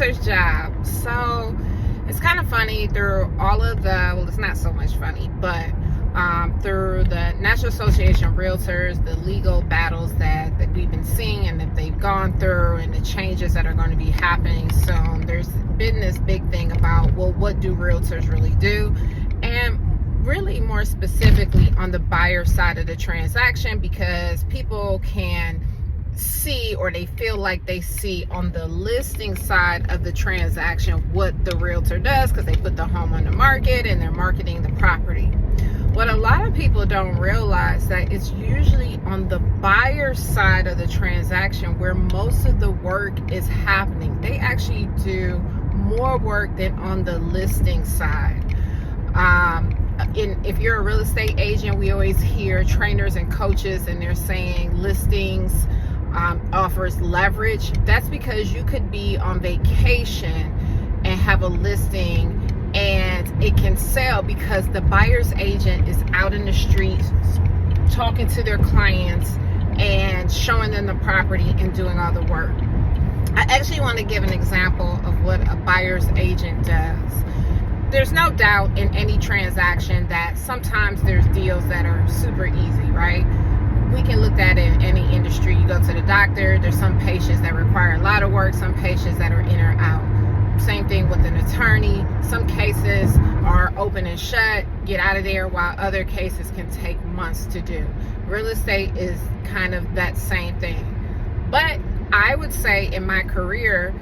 realtor's job. So it's kind of funny through all of the, well, it's not so much funny, but through the National Association of Realtors, the legal battles that we've been seeing and that they've gone through, and the changes that are going to be happening soon, there's been this big thing about, well, what do realtors really do? And really more specifically on the buyer side of the transaction, because people can see, or they feel like they see on the listing side of the transaction what the realtor does, because they put the home on the market and they're marketing the property. What a lot of people don't realize, that it's usually on the buyer side of the transaction where most of the work is happening. They actually do more work than on the listing side. If you're a real estate agent, we always hear trainers and coaches, and they're saying listings offers leverage. That's because you could be on vacation and have a listing and it can sell, because the buyer's agent is out in the streets talking to their clients and showing them the property and doing all the work. I actually want to give an example of what a buyer's agent does. There's no doubt in any transaction that sometimes there's deals that are super easy, right? We can look at it in any industry. You go to the doctor, there's some patients that require a lot of work, some patients that are in or out. Same thing with an attorney. Some cases are open and shut, get out of there, while other cases can take months to do. Real estate is kind of that same thing. But I would say in my career,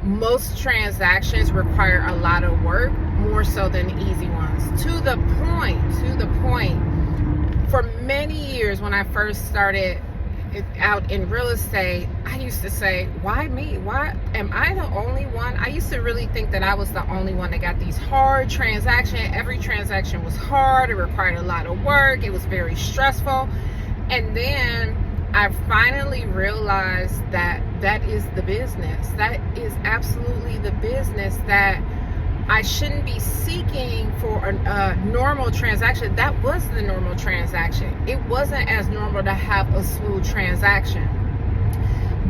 most transactions require a lot of work, more so than the easy ones. To the point, for many years when I first started out in real estate, I used to say, why me? Why am I the only one? I used to really think that I was the only one that got these hard transactions. Every transaction was hard. It required a lot of work. It was very stressful. And then I finally realized that that is the business. That is absolutely the business, that I shouldn't be seeking for a normal transaction. That was the normal transaction. It wasn't as normal to have a smooth transaction.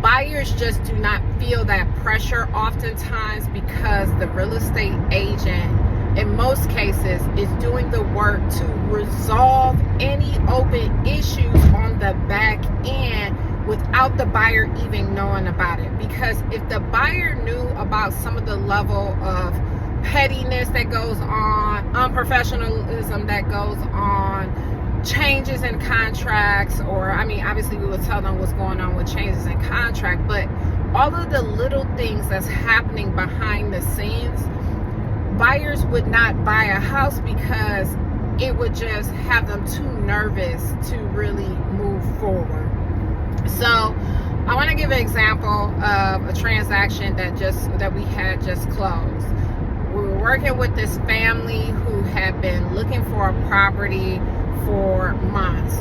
Buyers just do not feel that pressure oftentimes, because the real estate agent, in most cases, is doing the work to resolve any open issues on the back end without the buyer even knowing about it. Because if the buyer knew about some of the level of pettiness that goes on, unprofessionalism that goes on, changes in contracts, or obviously we would tell them what's going on with changes in contract, but all of the little things that's happening behind the scenes, buyers would not buy a house, because it would just have them too nervous to really move forward. So I want to give an example of a transaction that we had just closed. We were working with this family who had been looking for a property for months.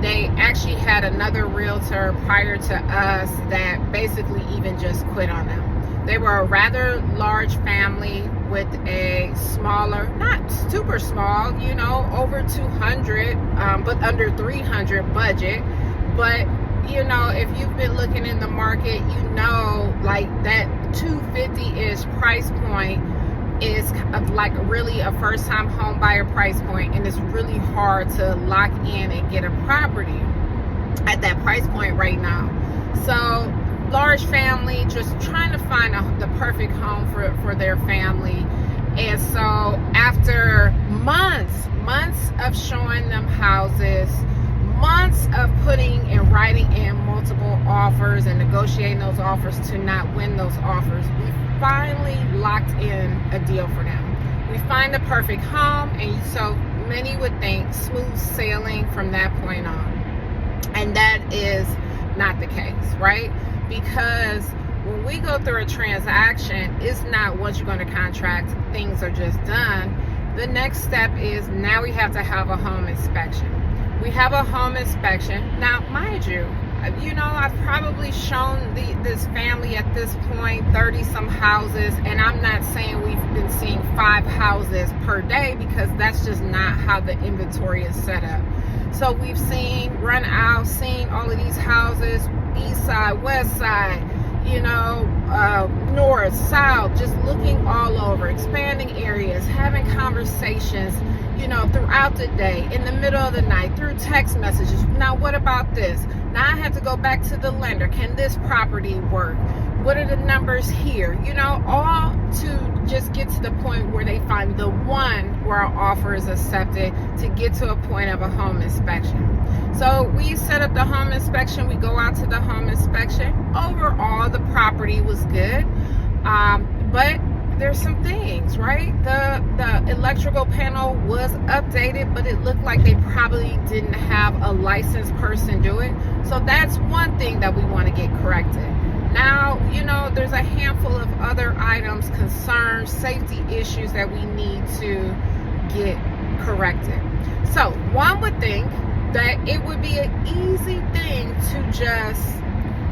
They actually had another realtor prior to us that basically even just quit on them. They were a rather large family with a smaller, not super small, over 200, but under 300 budget. But if you've been looking in the market, like that 250-ish price point is like really a first-time home buyer price point, and it's really hard to lock in and get a property at that price point right now. So large family, just trying to find the perfect home for their family. And so after months of showing them houses, months of putting and writing in multiple offers and negotiating those offers to not win those offers, we finally locked in a deal for them. We find the perfect home, and so many would think smooth sailing from that point on. And that is not the case, right? Because when we go through a transaction, it's not once you're going to contract, things are just done. The next step is now we have to have a home inspection. We have a home inspection. Now, mind you, I've probably shown this family at this point 30 some houses, and I'm not saying we've been seeing 5 houses per day, because that's just not how the inventory is set up. So we've seen all of these houses, east side, west side, north, south, just looking all over, expanding areas, having conversations, throughout the day, in the middle of the night, through text messages. Now, what about this? Now I have to go back to the lender. Can this property work? What are the numbers here? All to just get to the point where they find the one where our offer is accepted, to get to a point of a home inspection. So we set up the home inspection. We go out to the home inspection. Overall, the property was good. But there's some things, right? The electrical panel was updated, but it looked like they probably didn't have a licensed person do it. So that's one thing that we want to get corrected. Now, there's a handful of other items, concerns, safety issues that we need to get corrected. So one would think that it would be an easy thing to just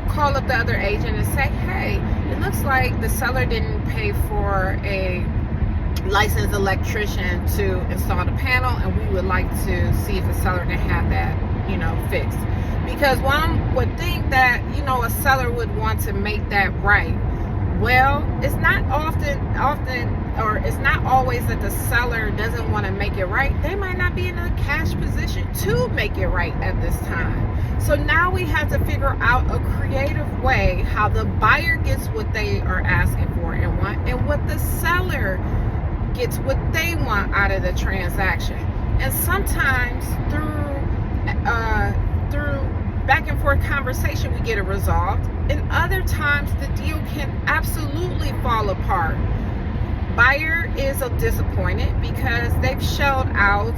call up the other agent and say, hey, it looks like the seller didn't pay for a licensed electrician to install the panel, and we would like to see if the seller can have that, fixed. Because one would think that, a seller would want to make that right. Well, it's not or it's not always that the seller doesn't want to make it right. They might not be in a cash position to make it right at this time. So now we have to figure out a creative way how the buyer gets what they are asking for and want, and what the seller gets what they want out of the transaction. And sometimes through back and forth conversation, we get it resolved. And other times the deal can absolutely fall apart. Buyer is disappointed because they've shelled out,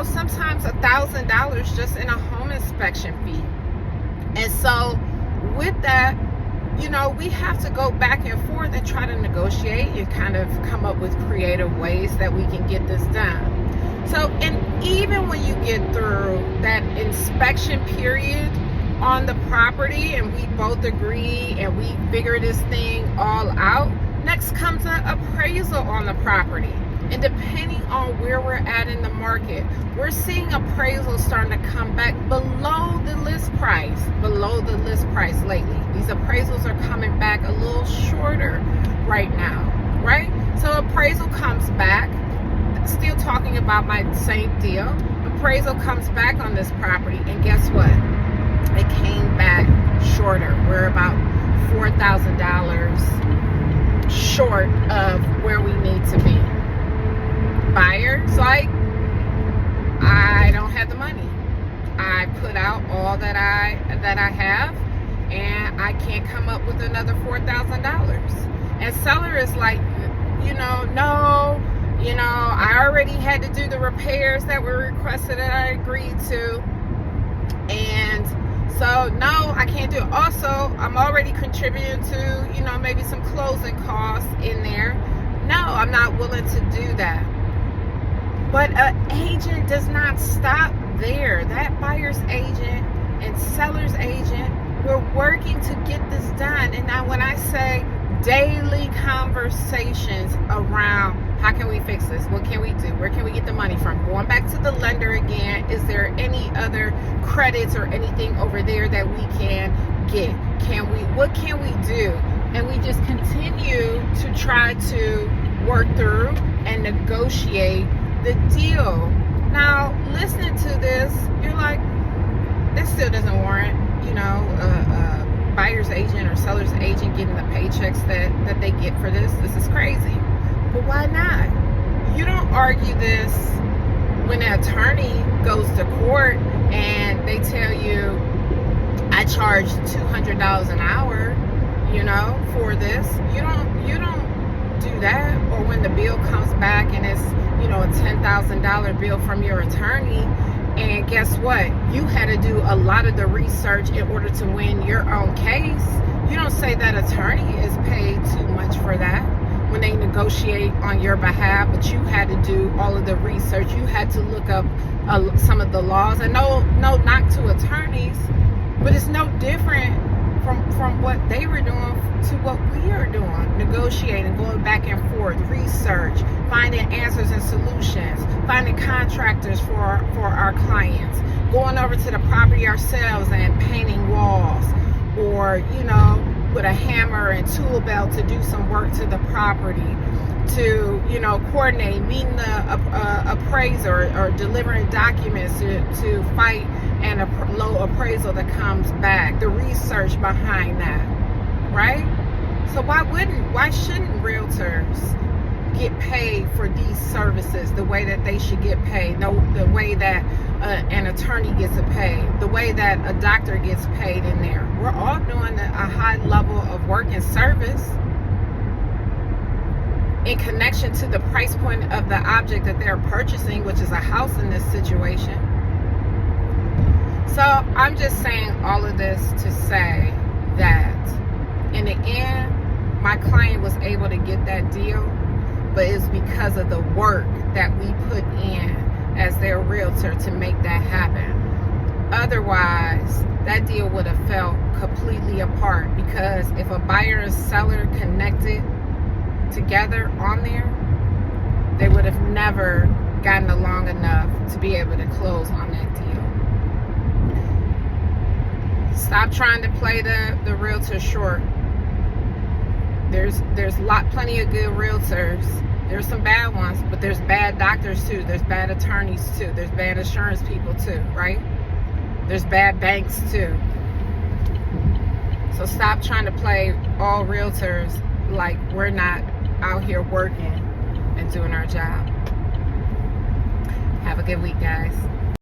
sometimes $1,000 just in a home inspection fee. And so with that, we have to go back and forth and try to negotiate and kind of come up with creative ways that we can get this done. So, and even when you get through that inspection period on the property and we both agree and we figure this thing all out, next comes an appraisal on the property. And depending on where we're at in the market, we're seeing appraisals starting to come back below the list price lately. These appraisals are coming back a little shorter right now, right? So appraisal comes back, still talking about my same deal. Appraisal comes back on this property, and guess what? It came back shorter. We're about $4,000 short of where we need to be. Buyer's like, I don't have the money. I put out all that I have, and I can't come up with another $4,000. And seller is like, no, I already had to do the repairs that were requested and I agreed to. And so, no, I can't do it. Also, I'm already contributing to, maybe some closing costs in there. No, I'm not willing to do that. But an agent does not stop there. That buyer's agent and seller's agent, we're working to get this done. And now when I say daily conversations around how can we fix this? What can we do? Where can we get the money from? Going back to the lender again, is there any other credits or anything over there that we can get? What can we do? And we just continue to try to work through and negotiate the deal. Now, listening to this, you're like, this still doesn't warrant, buyer's agent or seller's agent getting the paychecks that they get for this. This is crazy. But why not? You don't argue this when an attorney goes to court and they tell you, I charge $200 an hour, for this. You don't do that. Or when the bill comes back and it's, a $10,000 bill from your attorney, and guess what? You had to do a lot of the research in order to win your own case. You don't say that attorney is paid too much for that when they negotiate on your behalf, but you had to do all of the research. You had to look up some of the laws. And no knock to attorneys, but it's no different from what they were doing to what we are doing. Negotiating, going back and forth, research, finding answers and solutions, finding contractors for our clients, going over to the property ourselves and painting walls, or with a hammer and tool belt to do some work to the property, to, you know, coordinate, meeting the appraiser or delivering documents to fight and a low appraisal that comes back, the research behind that, right? So why shouldn't realtors get paid for these services the way that they should get paid, the way that an attorney gets paid, the way that a doctor gets paid in there? We're all doing a high level of work and service in connection to the price point of the object that they're purchasing, which is a house in this situation. So I'm just saying all of this to say that in the end, my client was able to get that deal, but it's because of the work that we put in as their realtor to make that happen. Otherwise, that deal would have fell completely apart, because if a buyer and seller connected together on there, they would have never gotten along enough to be able to close on that deal. Stop trying to play the realtor short. There's plenty of good realtors. There's some bad ones, but there's bad doctors too. There's bad attorneys too. There's bad insurance people too, right? There's bad banks too. So stop trying to play all realtors like we're not out here working and doing our job. Have a good week, guys.